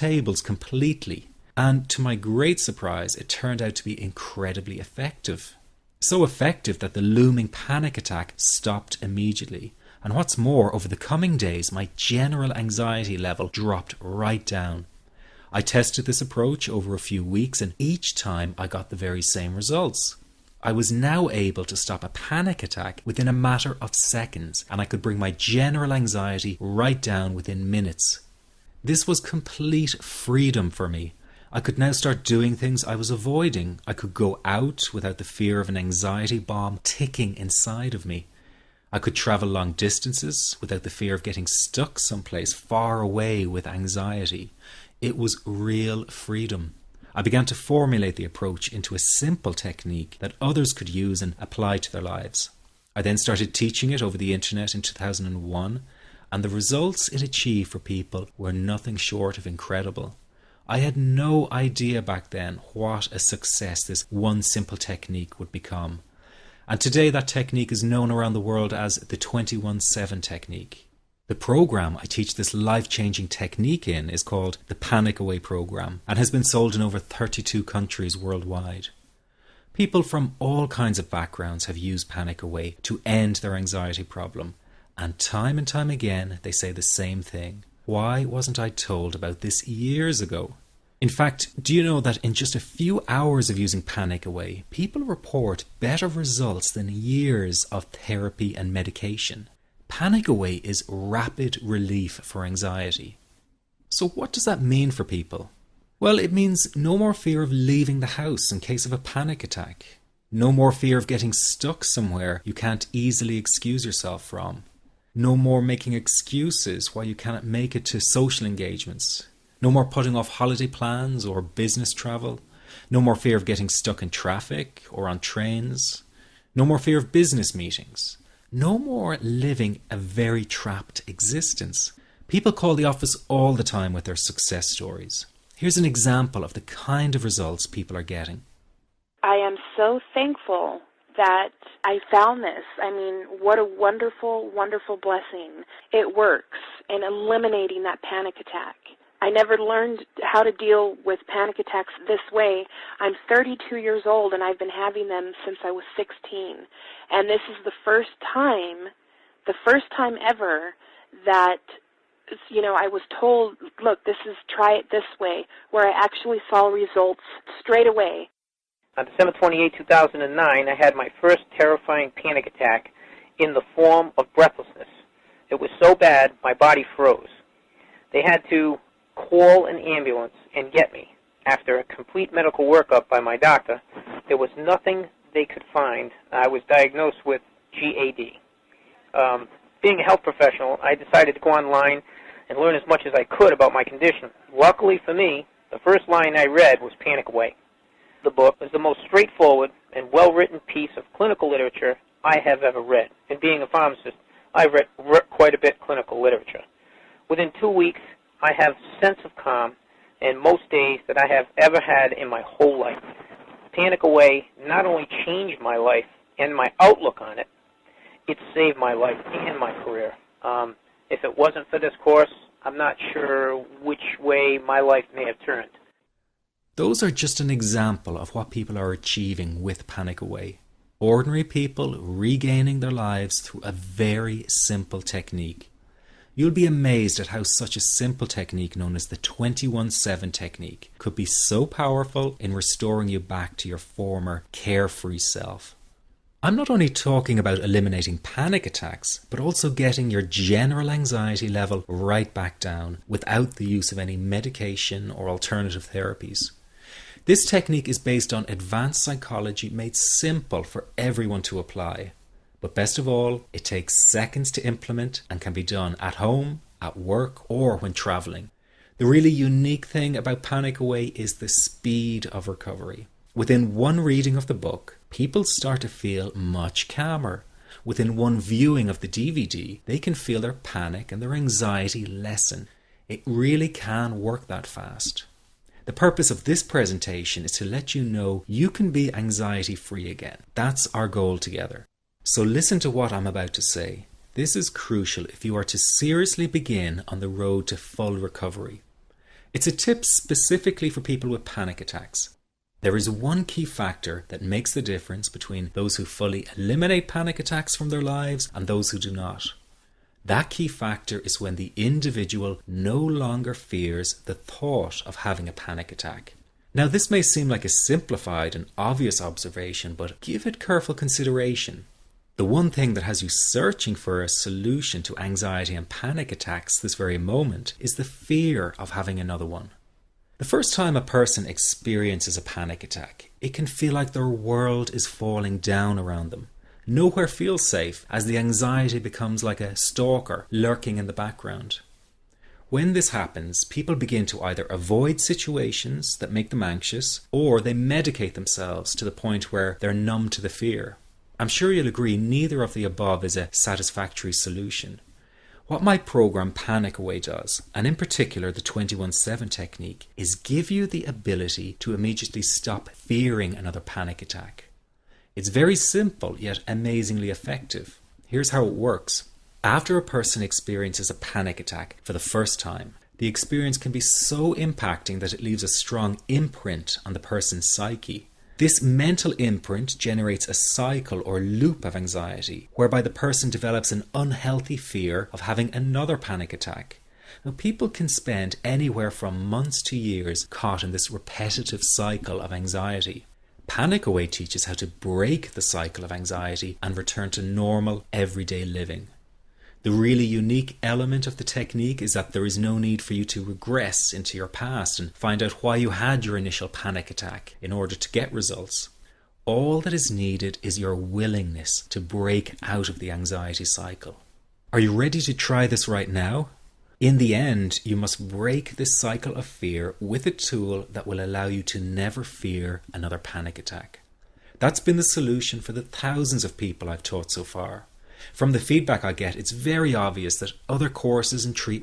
tables completely. And to my great surprise, it turned out to be incredibly effective. So effective that the looming panic attack stopped immediately. And what's more, over the coming days, my general anxiety level dropped right down. I tested this approach over a few weeks, and each time I got the very same results. I was now able to stop a panic attack within a matter of seconds, and I could bring my general anxiety right down within minutes. This was complete freedom for me. I could now start doing things I was avoiding. I could go out without the fear of an anxiety bomb ticking inside of me. I could travel long distances without the fear of getting stuck someplace far away with anxiety. It was real freedom. I began to formulate the approach into a simple technique that others could use and apply to their lives. I then started teaching it over the internet in 2001, and the results it achieved for people were nothing short of incredible. I had no idea back then what a success this one simple technique would become. And today that technique is known around the world as the 21-7 technique. The program I teach this life-changing technique in is called the Panic Away program and has been sold in over 32 countries worldwide. People from all kinds of backgrounds have used Panic Away to end their anxiety problem. And time again they say the same thing. Why wasn't I told about this years ago? In fact, do you know that in just a few hours of using Panic Away, people report better results than years of therapy and medication? Panic Away is rapid relief for anxiety. So what does that mean for people? Well, it means no more fear of leaving the house in case of a panic attack. No more fear of getting stuck somewhere you can't easily excuse yourself from. No more making excuses why you cannot make it to social engagements. No more putting off holiday plans or business travel. No more fear of getting stuck in traffic or on trains. No more fear of business meetings. No more living a very trapped existence. People call the office all the time with their success stories. Here's an example of the kind of results people are getting. I am so thankful that I found this. I mean, what a wonderful, wonderful blessing. It works in eliminating that panic attack. I never learned how to deal with panic attacks this way. I'm 32 years old and I've been having them since I was 16. And this is the first time ever that, I was told, look, try it this way, where I actually saw results straight away. On December 28, 2009, I had my first terrifying panic attack in the form of breathlessness. It was so bad, my body froze. They had to call an ambulance and get me. After a complete medical workup by my doctor, there was nothing they could find. I was diagnosed with GAD. Being a health professional, I decided to go online and learn as much as I could about my condition. Luckily for me, the first line I read was Panic Away. The book is the most straightforward and well-written piece of clinical literature I have ever read. And being a pharmacist, I've read quite a bit of clinical literature. Within 2 weeks, I have a sense of calm in most days that I have ever had in my whole life. Panic Away not only changed my life and my outlook on it, it saved my life and my career. If it wasn't for this course, I'm not sure which way my life may have turned. Those are just an example of what people are achieving with Panic Away. Ordinary people regaining their lives through a very simple technique. You'll be amazed at how such a simple technique known as the 21-7 technique could be so powerful in restoring you back to your former carefree self. I'm not only talking about eliminating panic attacks, but also getting your general anxiety level right back down without the use of any medication or alternative therapies. This technique is based on advanced psychology made simple for everyone to apply. But best of all, it takes seconds to implement and can be done at home, at work, or when traveling. The really unique thing about Panic Away is the speed of recovery. Within one reading of the book, people start to feel much calmer. Within one viewing of the DVD, they can feel their panic and their anxiety lessen. It really can work that fast. The purpose of this presentation is to let you know you can be anxiety-free again. That's our goal together. So listen to what I'm about to say. This is crucial if you are to seriously begin on the road to full recovery. It's a tip specifically for people with panic attacks. There is one key factor that makes the difference between those who fully eliminate panic attacks from their lives and those who do not. That key factor is when the individual no longer fears the thought of having a panic attack. Now, this may seem like a simplified and obvious observation, but give it careful consideration. The one thing that has you searching for a solution to anxiety and panic attacks this very moment is the fear of having another one. The first time a person experiences a panic attack, it can feel like their world is falling down around them. Nowhere feels safe as the anxiety becomes like a stalker lurking in the background. When this happens, people begin to either avoid situations that make them anxious, or they medicate themselves to the point where they're numb to the fear. I'm sure you'll agree neither of the above is a satisfactory solution. What my program Panic Away does, and in particular the 21-7 technique, is give you the ability to immediately stop fearing another panic attack. It's very simple yet amazingly effective. Here's how it works. After a person experiences a panic attack for the first time, the experience can be so impacting that it leaves a strong imprint on the person's psyche. This mental imprint generates a cycle or loop of anxiety, whereby the person develops an unhealthy fear of having another panic attack. Now, people can spend anywhere from months to years caught in this repetitive cycle of anxiety. Panic Away teaches how to break the cycle of anxiety and return to normal, everyday living. The really unique element of the technique is that there is no need for you to regress into your past and find out why you had your initial panic attack in order to get results. All that is needed is your willingness to break out of the anxiety cycle. Are you ready to try this right now? In the end, you must break this cycle of fear with a tool that will allow you to never fear another panic attack. That's been the solution for the thousands of people I've taught so far. From the feedback I get, it's very obvious that other courses and treatments